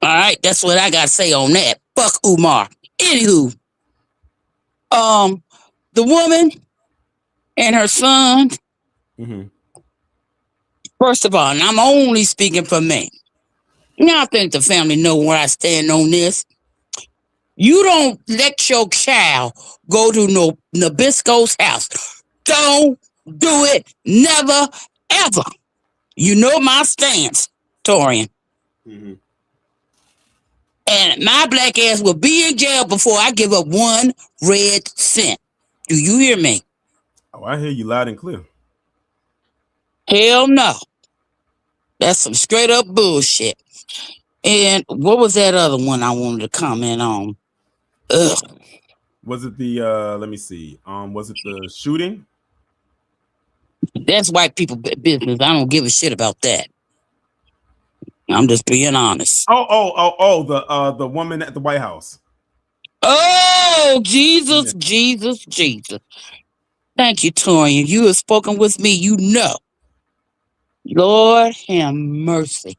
All right, that's what I got to say on that. Fuck Umar. Anywho, um, the woman and her son. Mm-hmm. First of all, and I'm only speaking for me. Now I think the family know where I stand on this. You don't let your child go to no Nabisco's house. Don't do it. Never, ever. You know my stance, Taurean. Mm-hmm. And my black ass will be in jail before I give up 1 red cent. Do you hear me? Oh, I hear you loud and clear. Hell no. That's some straight up bullshit. And what was that other one I wanted to comment on? Ugh. Was it the let me see. Was it the shooting? That's white people business. I don't give a shit about that. I'm just being honest. The woman at the White House. Oh, Jesus, yeah. Jesus. Thank you, Taurean. You have spoken with me, you know. Lord have mercy.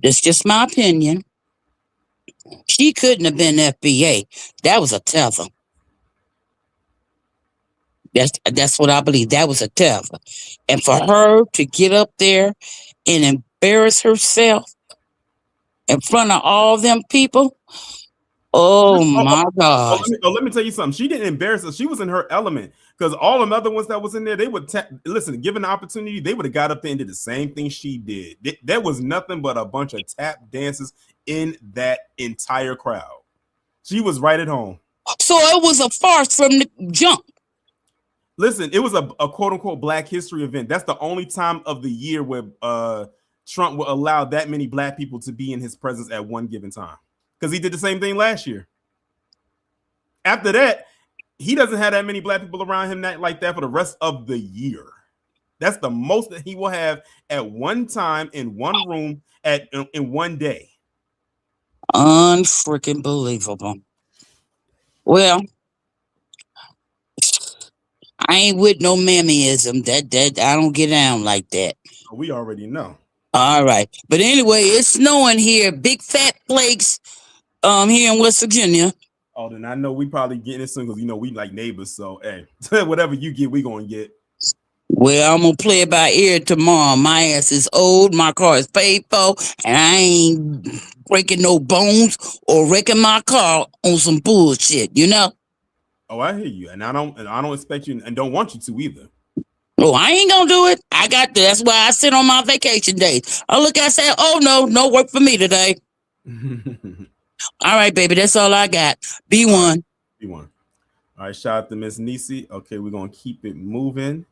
That's just my opinion. She couldn't have been FBA. That was a tether. That's what I believe. That was a tether. And for her to get up there and embarrass herself in front of all them people, oh my God. Let me tell you something. She didn't embarrass us. She was in her element. Because all the other ones that was in there, they would listen, given the opportunity, they would have got up there and did the same thing she did. There was nothing but a bunch of tap dances in that entire crowd. She was right at home. So it was a farce from the jump. Listen, it was a quote unquote Black History event. That's the only time of the year where Trump will allow that many Black people to be in his presence at one given time. Because he did the same thing last year. After that, he doesn't have that many Black people around him like that for the rest of the year. That's the most that he will have at one time in one room in one day. Unfreaking believable. Well, I ain't with no mammyism. That I don't get down like that. We already know. All right, but anyway, it's snowing here. Big fat flakes. Here in West Virginia. Oh, then I know we probably getting it soon because we like neighbors. So hey, whatever you get, we gonna get. Well, I'm gonna play it by ear tomorrow. My ass is old, my car is paid for, and I ain't breaking no bones or wrecking my car on some bullshit, you know? Oh, I hear you, and I don't expect you and don't want you to either. Oh, I ain't gonna do it. I got to. That's why I sit on my vacation days. I look and say, oh no work for me today. All right, baby, that's all I got. B1. B1. All right, shout out to Miss Nisi. Okay, we're gonna keep it moving.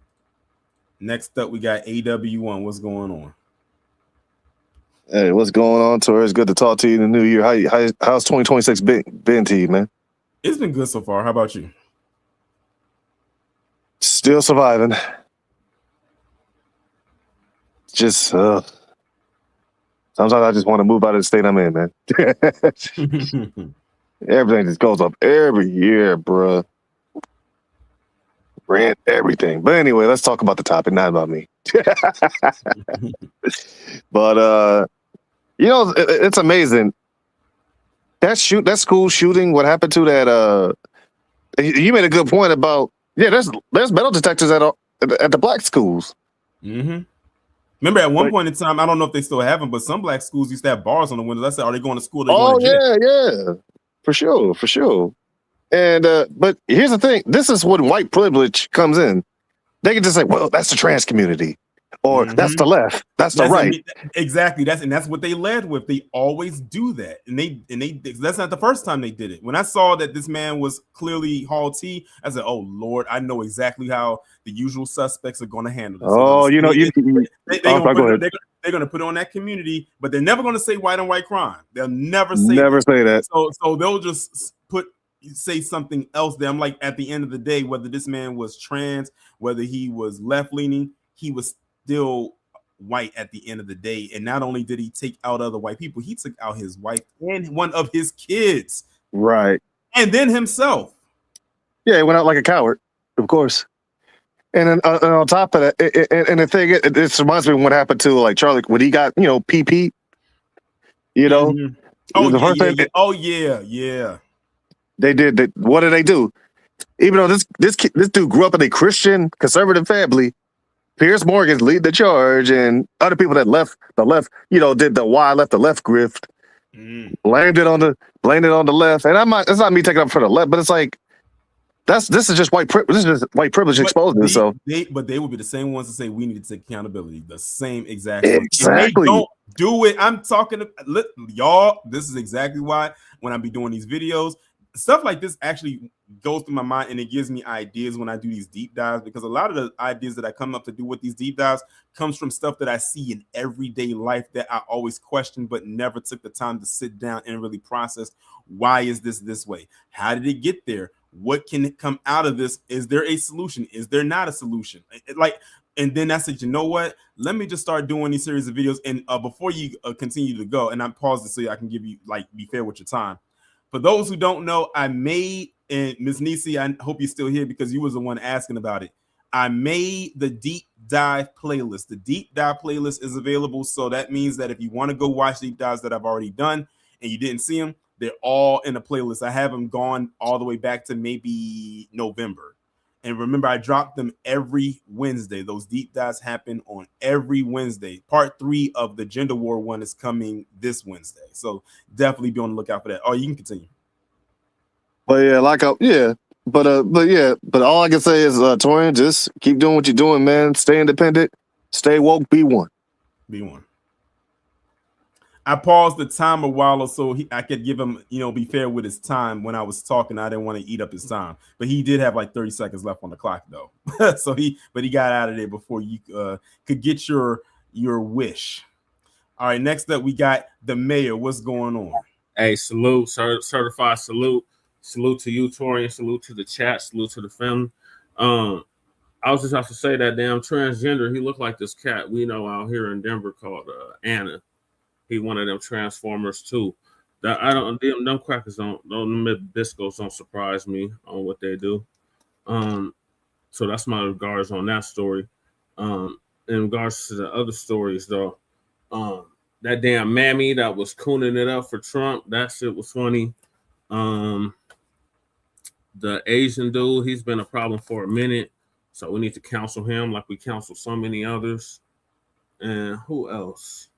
Next up, we got AW1. What's going on? Hey, what's going on, Tori? It's good to talk to you in the new year. How's 2026 been to you, man? It's been good so far. How about you? Still surviving. Just sometimes I just want to move out of the state I'm in, man. Everything just goes up every year, bruh. Rent, everything. But anyway, let's talk about the topic, not about me. But it's amazing. That school shooting, what happened to that? You made a good point about there's metal detectors at the Black schools. Mm-hmm. Remember, at one point in time, I don't know if they still have them, but some Black schools used to have bars on the windows. I said, are they going to school? Yeah, for sure. And but here's the thing: this is when white privilege comes in. They can just say, "Well, that's the trans community," or "That's the left, that's the right." Exactly. That's what they led with. They always do that, and they that's not the first time they did it. When I saw that this man was clearly Hall T, I said, "Oh Lord, I know exactly how the usual suspects are going to handle this." Oh, they're going to put on that community, but they're never going to say white on white crime. They'll never say that. So they'll just say something else there. I'm like, at the end of the day, whether this man was trans, whether he was left-leaning, he was still white at the end of the day. And not only did he take out other white people, he took out his wife and one of his kids. Right. And then himself. Yeah, he went out like a coward, of course. And then on top of that, and the thing, it reminds me of what happened to like Charlie when he got, PP. You know, Oh the yeah, first thing Oh yeah. they did. What did they do? Even though this dude grew up in a Christian conservative family, Piers Morgan's lead the charge, and other people that left the left, did the why left the left grift, blamed it on the left. And it's not me taking up for the left, but it's like this is just white privilege. This is just white privilege exposing itself. But they would be the same ones to say we need to take accountability. The same exact ones. Exactly. If they don't do it. I'm talking to y'all. This is exactly why when I be doing these videos, stuff like this actually goes through my mind, and it gives me ideas when I do these deep dives, because a lot of the ideas that I come up to do with these deep dives comes from stuff that I see in everyday life that I always question, but never took the time to sit down and really process. Why is this way? How did it get there? What can come out of this? Is there a solution? Is there not a solution? And then I said, you know what? Let me just start doing these series of videos. And before you continue to go, and I paused it so I can give you be fair with your time. For those who don't know, I made, and Ms. Nisi, I hope you're still here because you was the one asking about it. I made the deep dive playlist. The deep dive playlist is available. So that means that if you want to go watch deep dives that I've already done and you didn't see them, they're all in a playlist. I have them gone all the way back to maybe November. And remember, I drop them every Wednesday. Those deep dives happen on every Wednesday. Part 3 of the gender war one is coming this Wednesday. So definitely be on the lookout for that. Oh, you can continue. But yeah, but all I can say is, Torian, just keep doing what you're doing, man. Stay independent, stay woke, be one. Be one. I paused the time a while so I could give him, be fair with his time. When I was talking, I didn't want to eat up his time, but he did have 30 seconds left on the clock though. So he got out of there before you could get your wish. All right, next up we got the mayor. What's going on? Hey, salute, certified salute to you, Torian. Salute to the chat. Salute to the family. I was just about to say that damn transgender. He looked like this cat we know out here in Denver called Anna. He one of them Transformers too. That I don't. Them crackers them biscuits don't surprise me on what they do. So that's my regards on that story. In regards to the other stories though, that damn mammy that was cooning it up for Trump, that shit was funny. The Asian dude, he's been a problem for a minute, so we need to counsel him like we counsel so many others. And who else?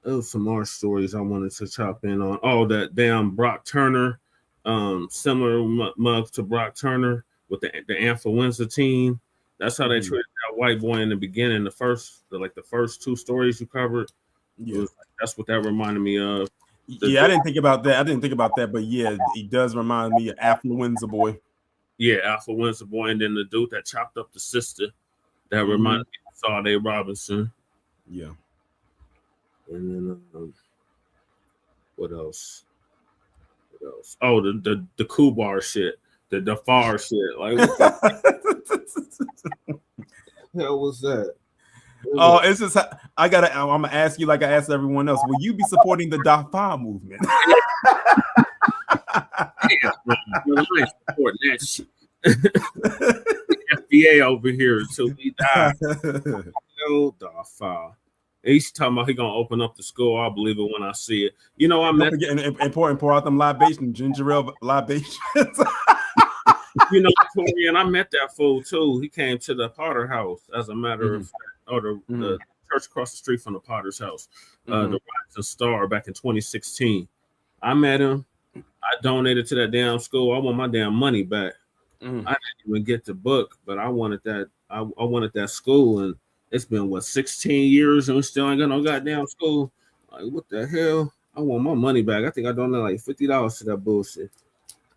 There was some more stories I wanted to chop in on. Oh, that damn Brock Turner, similar mug to Brock Turner with the influenza team. That's how they treated that white boy in the beginning. The first 2 stories you covered. Yeah, that's what that reminded me of. I didn't think about that. But yeah, he does remind me of Affluenza Boy. Yeah, Affluenza Boy, and then the dude that chopped up the sister. That reminded me of Sade Robinson. Yeah. And then what else? Oh, the Kubar shit, the Far shit. Like what the hell was that? Oh, it's just I'm gonna ask you like I asked everyone else. Will you be supporting the Dafa movement? Yeah, I ain't supporting that shit. FBA over here until we die. No Dafa. He's talking about he gonna open up the school. I'll believe it when I see it. I met and pour out them libations, ginger ale libations. Taurean, I met that fool too. He came to the Potter house, as a matter of fact, or the church across the street from the Potter's house, the Rising Star, back in 2016. I met him. I donated to that damn school. I want my damn money back. I didn't even get the book, but I wanted that. I wanted that school, and it's been 16 years, and we still ain't got no goddamn school. Like, what the hell? I want my money back. I think I donated $50 to that bullshit.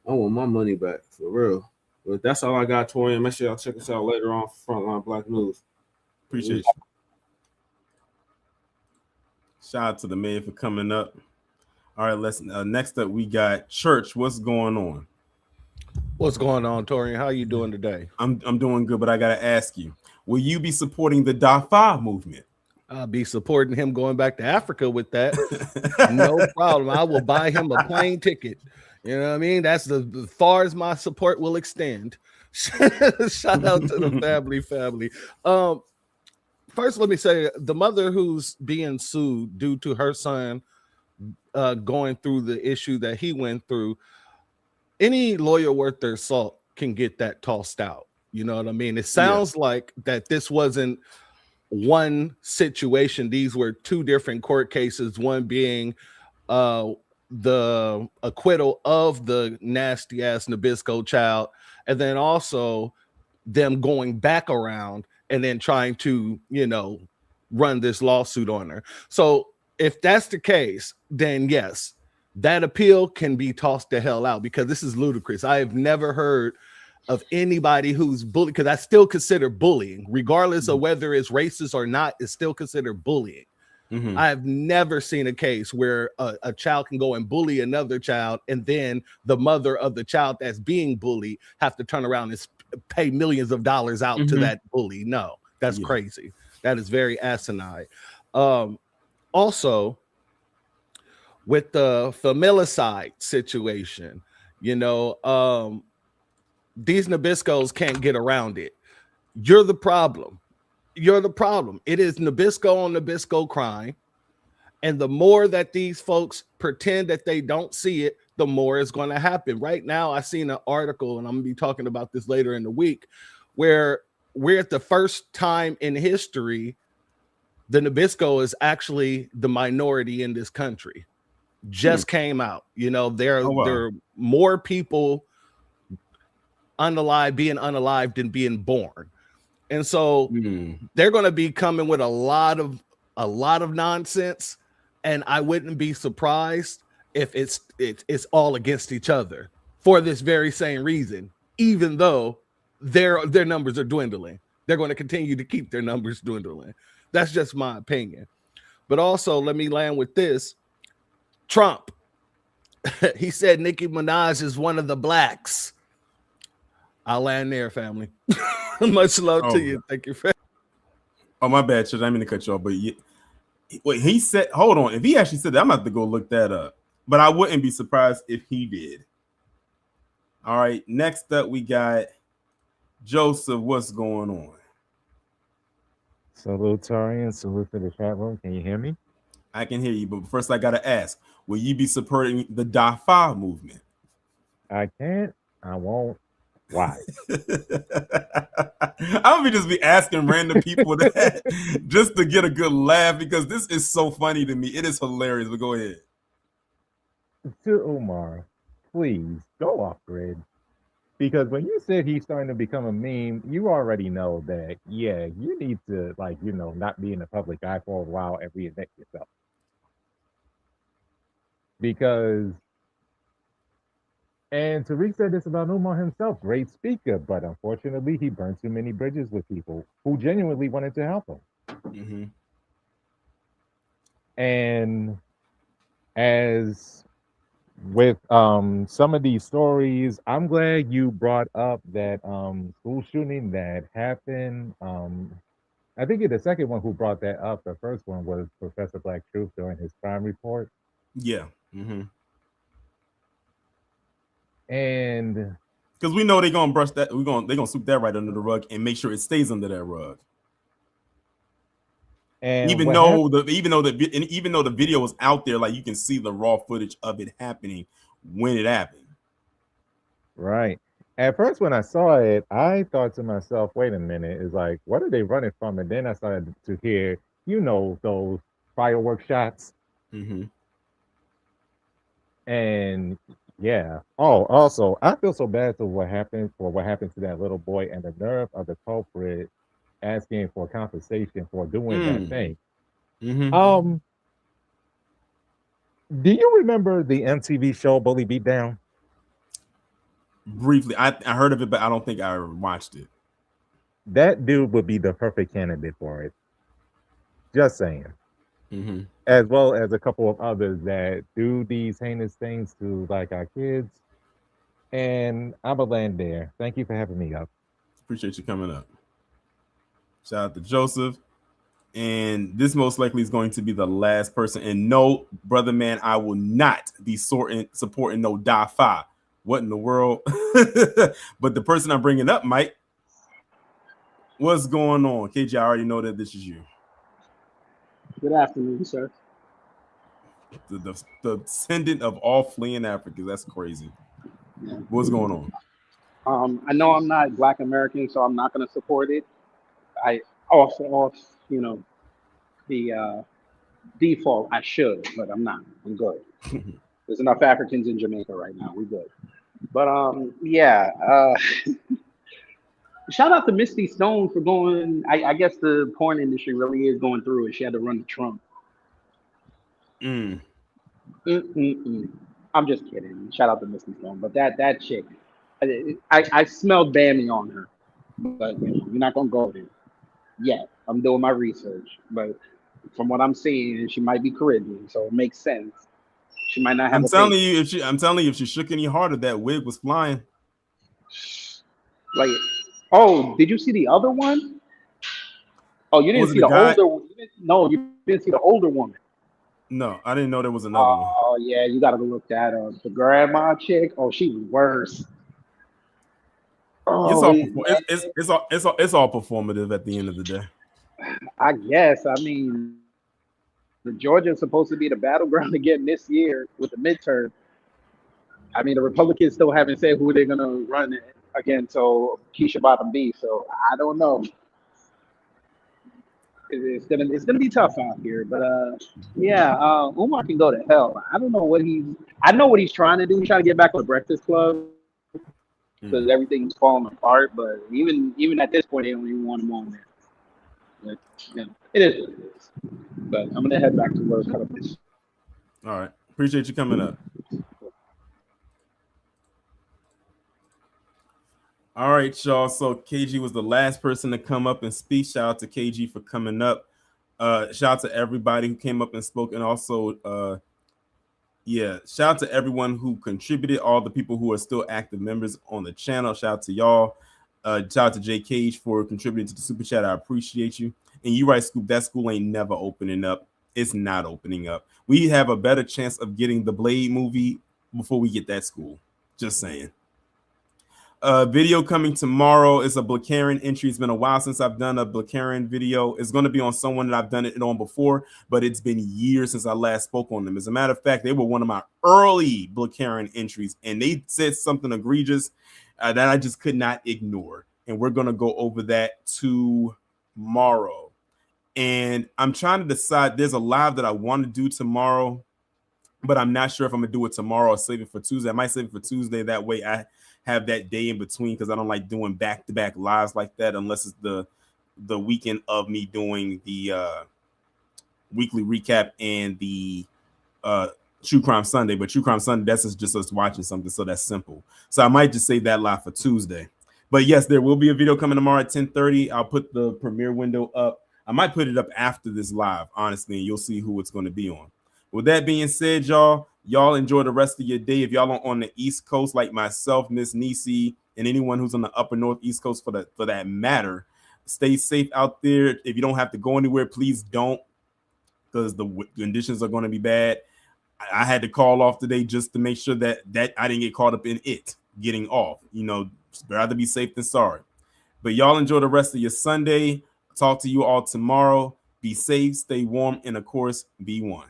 I want my money back for real. But that's all I got, Torian. Make sure y'all check us out later on Frontline Black News. Appreciate you. Shout out to the mayor for coming up. All right, let's next up we got Church. What's going on? What's going on, Torian? How you doing today? I'm doing good, but I gotta ask you, will you be supporting the Dafa movement? I'll be supporting him going back to Africa with that. No problem. I will buy him a plane ticket. You know what I mean? That's as far as my support will extend. Shout out to the family. First, let me say the mother who's being sued due to her son going through the issue that he went through, any lawyer worth their salt can get that tossed out. You know what I mean? It sounds like that this wasn't one situation. These were two different court cases, one being the acquittal of the nasty ass Nabisco child, and then also them going back around and then trying to, you know, run this lawsuit on her. So if that's the case, then yes, that appeal can be tossed the hell out, because this is ludicrous. I have never heard of anybody who's bullied, because I still consider bullying, regardless of whether it's racist or not, is still considered bullying. I have never seen a case where a child can go and bully another child, and then the mother of the child that's being bullied have to turn around and pay millions of dollars out to that bully. No, that's crazy. That is very asinine. Also, with the familicide situation, you know, these Nabiscos can't get around it. You're the problem. You're the problem. It is Nabisco on Nabisco crime. And the more that these folks pretend that they don't see it, the more it's going to happen. Right now, I seen an article, and I'm going to be talking about this later in the week, where we're at the first time in history the Nabisco is actually the minority in this country. Just came out. You know, there are more people being unalive than being born. And so they're going to be coming with a lot of nonsense, and I wouldn't be surprised if it's all against each other for this very same reason. Even though their numbers are dwindling, they're going to continue to keep their numbers dwindling. That's just my opinion. But also, let me land with this: Trump. He said Nicki Minaj is one of the blacks. I'll land there, family. Much love to you. Thank you. Oh, my bad, Church. I didn't mean to cut you off, but wait, he said, hold on. If he actually said that, I'm going to have to go look that up. But I wouldn't be surprised if he did. All right. Next up, we got Joseph. What's going on? Salute, Taurean. Salute to the chat room. Can you hear me? I can hear you, but first I got to ask, will you be supporting the DAFA movement? I can't. I won't. Why? I'm gonna just be asking random people that just to get a good laugh, because this is so funny to me. It is hilarious. But go ahead. To Umar, please go off grid, because when you said he's starting to become a meme, you already know that. Yeah, you need to, like, you know, not be in the public eye for a while and reinvent yourself, because. And Tariq said this about Umar himself, great speaker, but unfortunately he burned too many bridges with people who genuinely wanted to help him. And as with some of these stories, I'm glad you brought up that school shooting that happened. I think you're the second one who brought that up. The first one was Professor Black Truth during his crime report. Yeah. And because we know they're gonna brush that, they're gonna sweep that right under the rug and make sure it stays under that rug. And even though the video was out there, like, you can see the raw footage of it happening when it happened. Right. At first, when I saw it, I thought to myself, "Wait a minute! It's like, what are they running from?" And then I started to hear, you know, those firework shots. And yeah. Oh, also, I feel so bad for what happened to that little boy, and the nerve of the culprit asking for compensation for doing that thing. Do you remember the MTV show Bully Beatdown? Briefly, I heard of it, but I don't think I watched it. That dude would be the perfect candidate for it. Just saying. As well as a couple of others that do these heinous things to, like, our kids. And I'm a land there. Thank you for having me up. Appreciate you coming up. Shout out to Joseph. And this most likely is going to be the last person. And no, brother man, I will not be supporting no DAFA. What in the world? But the person I'm bringing up, Mike, what's going on? KJ, I already know that this is you. Good afternoon, sir. The descendant of all fleeing Africans. That's crazy. What's going on? I know I'm not Black American, so I'm not going to support it. I also, the default, I should, but I'm not. I'm good. There's enough Africans in Jamaica right now. We're good. But shout out to Misty Stone for going. I guess the porn industry really is going through it. She had to run to Trump. I'm just kidding. Shout out to Misty Stone. But that chick, I smelled Bammy on her. But you're not gonna go there yet. I'm doing my research, but from what I'm seeing, she might be Caribbean, so it makes sense. She might not have. I'm telling you, if she shook any harder, that wig was flying. Like, oh, did you see the other one? Oh, you didn't see the older one. No, you didn't see the older woman. No, I didn't know there was another one. Oh yeah, you gotta go look that up. The grandma chick. Oh, she was worse. Oh, it's all performative at the end of the day. I guess. I mean, the Georgia's supposed to be the battleground again this year with the midterm. I mean, the Republicans still haven't said who they're gonna run again. So Keisha Bottom B. So I don't know. It's gonna be tough out here, but Umar can go to hell. I don't know I know what he's trying to do. He's trying to get back on the Breakfast Club because everything's falling apart. But even at this point, they don't even want him on there. But, it is what it is. But I'm gonna head back to work. All right, appreciate you coming up. All right, y'all. So KG was the last person to come up and speak. Shout out to KG for coming up. Shout out to everybody who came up and spoke, and also, shout out to everyone who contributed. All the people who are still active members on the channel. Shout out to y'all. Shout out to Jay Cage for contributing to the super chat. I appreciate you. And you right, Scoop. That school ain't never opening up. It's not opening up. We have a better chance of getting the Blade movie before we get that school. Just saying. Video coming tomorrow is a Blacarian entry. It's been a while since I've done a Blacarian video. It's going to be on someone that I've done it on before, but it's been years since I last spoke on them. As a matter of fact, they were one of my early Blacarian entries, and they said something egregious that I just could not ignore. And we're going to go over that tomorrow. And I'm trying to decide. There's a live that I want to do tomorrow, but I'm not sure if I'm going to do it tomorrow or save it for Tuesday. I might save it for Tuesday. That way I have that day in between, because I don't like doing back-to-back lives like that unless it's the weekend of me doing the weekly recap and the True Crime Sunday. But True Crime Sunday, that's just us watching something, so that's simple. So I might just save that live for Tuesday. But yes, there will be a video coming tomorrow at 10:30. I'll put the premiere window up. I might put it up after this live, honestly, and you'll see who it's going to be on. With that being said, y'all enjoy the rest of your day. If y'all are on the East Coast, like myself, Miss Nisi, and anyone who's on the upper Northeast Coast for that matter, stay safe out there. If you don't have to go anywhere, please don't, because the conditions are going to be bad. I had to call off today just to make sure that I didn't get caught up in it getting off. Rather be safe than sorry. But y'all enjoy the rest of your Sunday. Talk to you all tomorrow. Be safe, stay warm, and of course, be one.